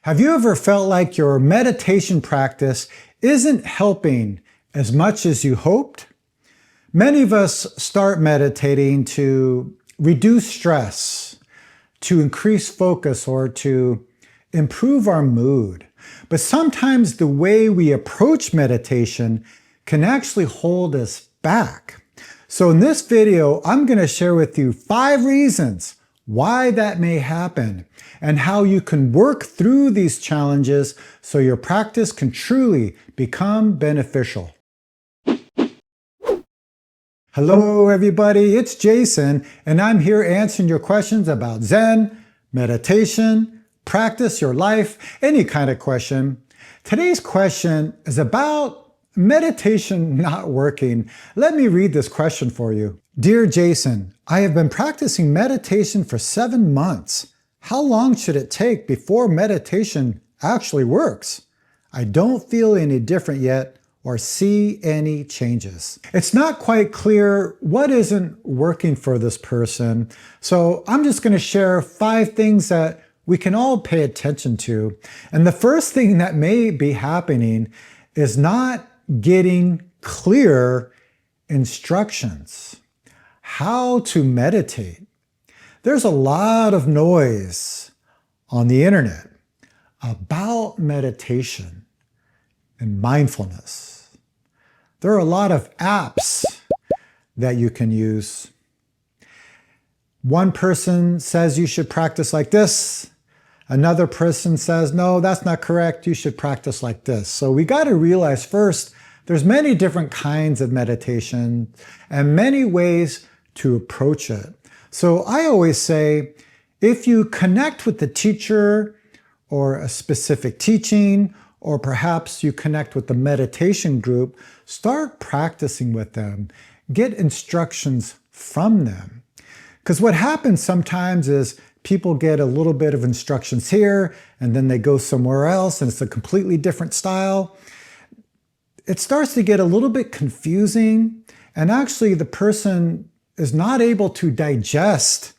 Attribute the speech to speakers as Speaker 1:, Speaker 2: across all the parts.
Speaker 1: Have you ever felt like your meditation practice isn't helping as much as you hoped? Many of us start meditating to reduce stress, to increase focus, or to improve our mood. But sometimes the way we approach meditation can actually hold us back. So in this video, I'm going to share with you 5 reasons why that may happen and how you can work through these challenges so your practice can truly become beneficial. Hello everybody, it's Jason, and I'm here answering your questions about Zen, meditation, practice, your life, any kind of question. Today's question is about meditation not working. Let me read this question for you. Dear Jason, I have been practicing meditation for 7 months. How long should it take before meditation actually works? I don't feel any different yet or see any changes. It's not quite clear what isn't working for this person, so I'm just going to share 5 things that we can all pay attention to. And the first thing that may be happening is not getting clear instructions. How to meditate. There's a lot of noise on the internet about meditation and mindfulness. There are a lot of apps that you can use. One person says you should practice like this. Another person says, no, that's not correct. You should practice like this. So we got to realize first, there's many different kinds of meditation and many ways to approach it. So I always say, if you connect with the teacher or a specific teaching, or perhaps you connect with the meditation group, start practicing with them. Get instructions from them. Because what happens sometimes is people get a little bit of instructions here, and then they go somewhere else, and it's a completely different style. It starts to get a little bit confusing, and actually the person is not able to digest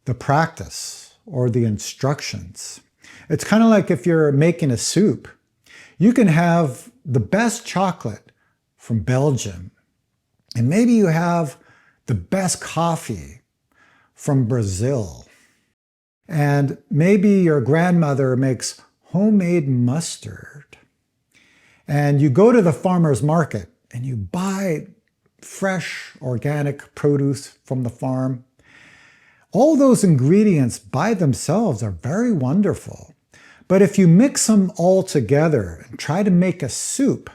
Speaker 1: the practice or the instructions. It's kind of like if you're making a soup. You can have the best chocolate from Belgium, and maybe you have the best coffee from Brazil, and maybe your grandmother makes homemade mustard, and you go to the farmer's market and you buy fresh organic produce from the farm. All those ingredients by themselves are very wonderful. But if you mix them all together and try to make a soup,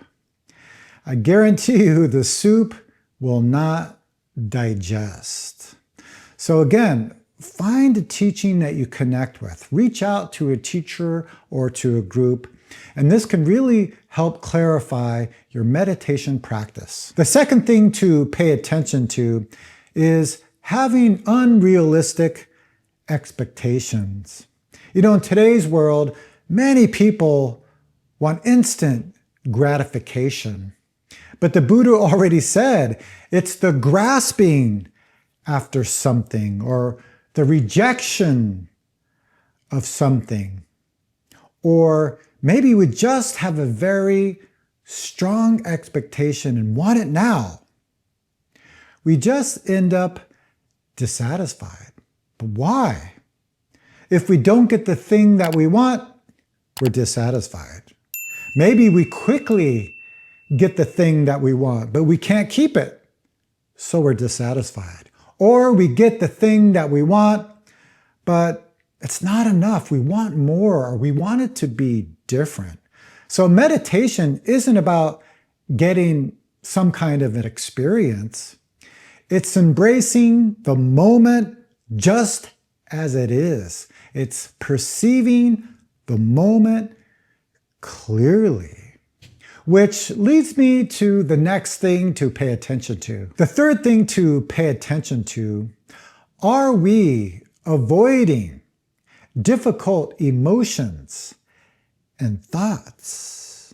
Speaker 1: I guarantee you the soup will not digest. So again, find a teaching that you connect with. Reach out to a teacher or to a group, and this can really help clarify your meditation practice. The second thing to pay attention to is having unrealistic expectations. You know, in today's world, many people want instant gratification. But the Buddha already said, it's the grasping after something or the rejection of something. Or maybe we just have a very strong expectation and want it now. We just end up dissatisfied. But why? If we don't get the thing that we want, we're dissatisfied. Maybe we quickly get the thing that we want, but we can't keep it, so we're dissatisfied. Or we get the thing that we want, but it's not enough. We want more, or we want it to be different. So meditation isn't about getting some kind of an experience. It's embracing the moment just as it is. It's perceiving the moment clearly. Which leads me to the next thing to pay attention to. The third thing to pay attention to, are we avoiding difficult emotions and thoughts?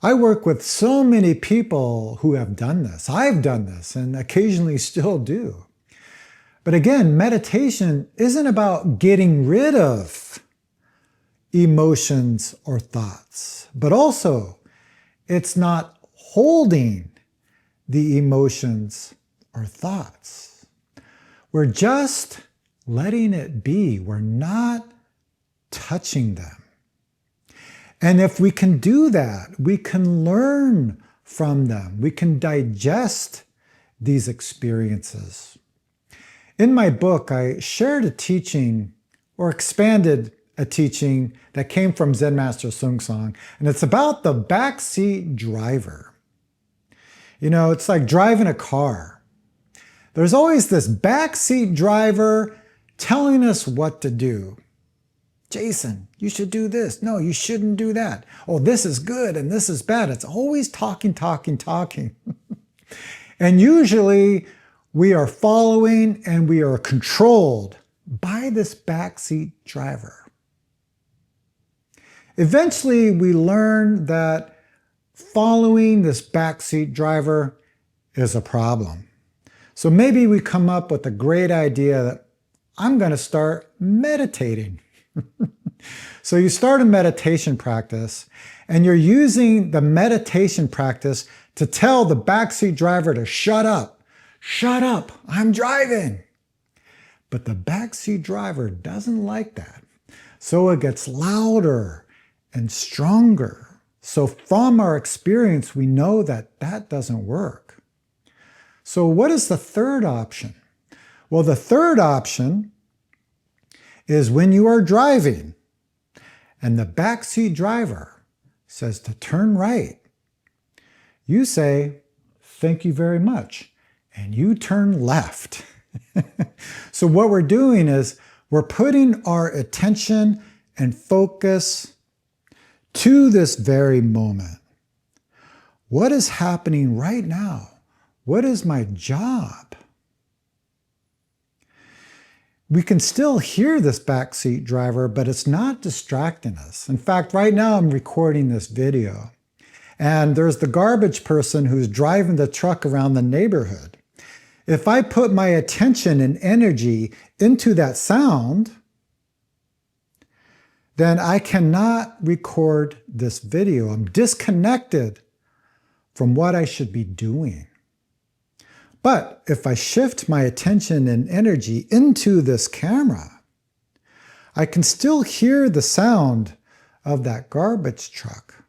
Speaker 1: I work with so many people who have done this. I've done this and occasionally still do. But again, meditation isn't about getting rid of emotions or thoughts, but also it's not holding the emotions or thoughts. We're just letting it be. We're not touching them. And if we can do that, we can learn from them. We can digest these experiences. In my book, I shared a teaching or expanded a teaching that came from Zen Master Sung Song, and it's about the backseat driver. You know, it's like driving a car. There's always this backseat driver telling us what to do. Jason, you should do this. No, you shouldn't do that. Oh, this is good and this is bad. It's always talking. And usually we are following and we are controlled by this backseat driver. Eventually, we learn that following this backseat driver is a problem. So maybe we come up with a great idea that I'm going to start meditating. So you start a meditation practice and you're using the meditation practice to tell the backseat driver to shut up. Shut up, I'm driving. But the backseat driver doesn't like that. So it gets louder and stronger. So from our experience, we know that that doesn't work. So what is the third option? Well, the third option is when you are driving and the backseat driver says to turn right, you say, thank you very much, and you turn left. So what we're doing is we're putting our attention and focus to this very moment. What is happening right now? What is my job? We can still hear this backseat driver, but it's not distracting us. In fact, right now I'm recording this video, and there's the garbage person who's driving the truck around the neighborhood. If I put my attention and energy into that sound, then I cannot record this video. I'm disconnected from what I should be doing. But if I shift my attention and energy into this camera, I can still hear the sound of that garbage truck.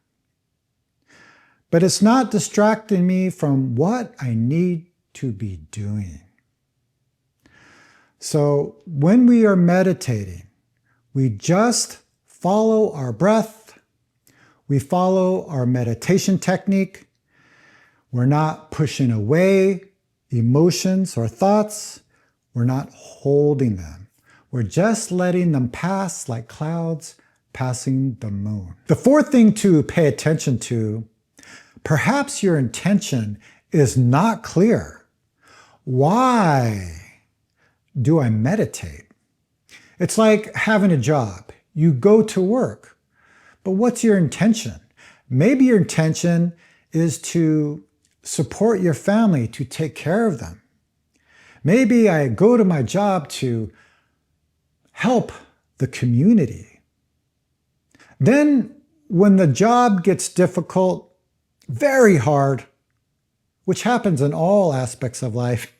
Speaker 1: But it's not distracting me from what I need to be doing. So when we are meditating, we just follow our breath. We follow our meditation technique. We're not pushing away emotions or thoughts. We're not holding them. We're just letting them pass like clouds passing the moon. The fourth thing to pay attention to, perhaps your intention is not clear. Why do I meditate? It's like having a job. You go to work, but what's your intention? Maybe your intention is to support your family, to take care of them. Maybe I go to my job to help the community. Then when the job gets difficult, very hard, which happens in all aspects of life,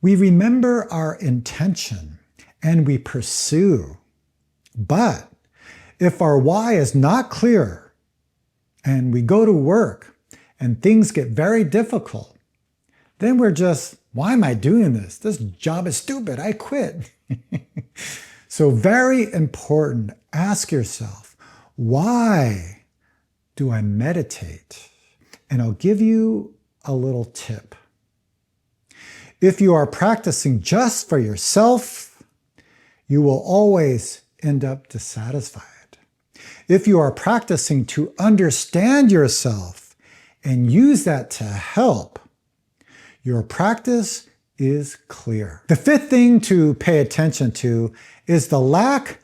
Speaker 1: we remember our intention and we pursue. But if our why is not clear and we go to work and things get very difficult, then we're just, why am I doing this? This job is stupid, I quit. So very important, ask yourself, why do I meditate? And I'll give you a little tip. If you are practicing just for yourself, you will always end up dissatisfied. If you are practicing to understand yourself and use that to help, your practice is clear. The fifth thing to pay attention to is the lack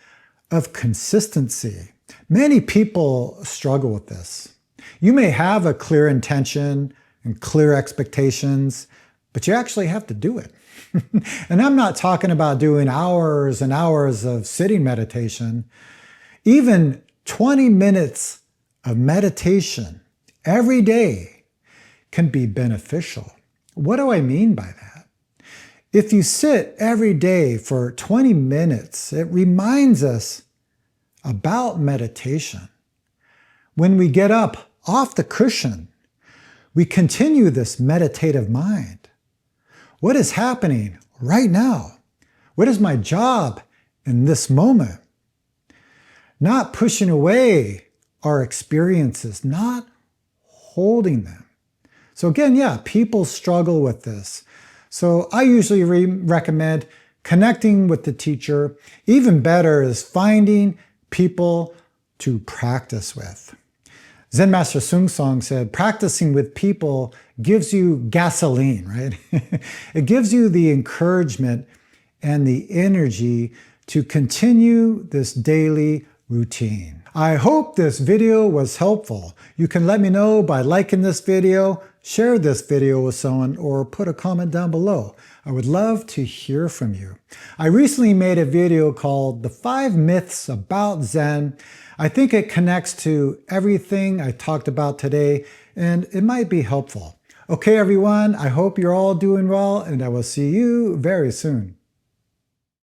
Speaker 1: of consistency. Many people struggle with this. You may have a clear intention and clear expectations, but you actually have to do it. And I'm not talking about doing hours and hours of sitting meditation. Even 20 minutes of meditation every day can be beneficial. What do I mean by that? If you sit every day for 20 minutes, it reminds us about meditation. When we get up off the cushion, we continue this meditative mind. What is happening right now? What is my job in this moment? Not pushing away our experiences, not holding them. So again, yeah, people struggle with this. So I usually recommend connecting with the teacher. Even better is finding people to practice with. Zen Master Sung Song said, practicing with people gives you gasoline, right? It gives you the encouragement and the energy to continue this daily routine. I hope this video was helpful. You can let me know by liking this video, share this video with someone, or put a comment down below. I would love to hear from you. I recently made a video called The 5 Myths About Zen. I think it connects to everything I talked about today, and it might be helpful. Okay, everyone, I hope you're all doing well, and I will see you very soon.